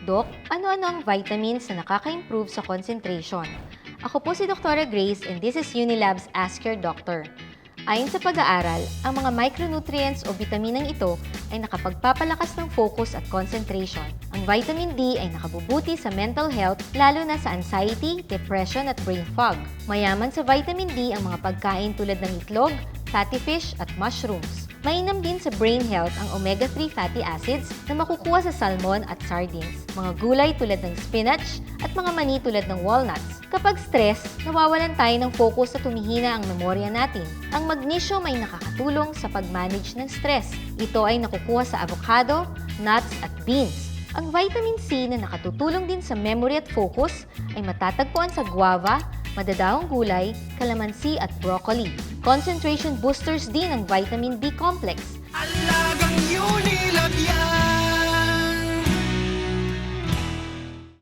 Dok, ano-ano ang vitamins na nakaka-improve sa concentration? Ako po si Dr. Grace and this is Unilab's Ask Your Doctor. Ayon sa pag-aaral, ang mga micronutrients o bitaminang ito ay nakapagpapalakas ng focus at concentration. Ang vitamin D ay nakabubuti sa mental health, lalo na sa anxiety, depression at brain fog. Mayaman sa vitamin D ang mga pagkain tulad ng itlog, fatty fish at mushrooms. Mainam din sa brain health ang omega-3 fatty acids na makukuha sa salmon at sardines, mga gulay tulad ng spinach at mga mani tulad ng walnuts. Kapag stress, nawawalan tayo ng focus at tumihina ang memorya natin. Ang magnesium ay nakakatulong sa pag-manage ng stress. Ito ay nakukuha sa avocado, nuts at beans. Ang vitamin C na nakatutulong din sa memory at focus ay matatagpuan sa guava, madadahong gulay, kalamansi at broccoli. Concentration boosters din ang vitamin B complex. Alagang Unilab yan!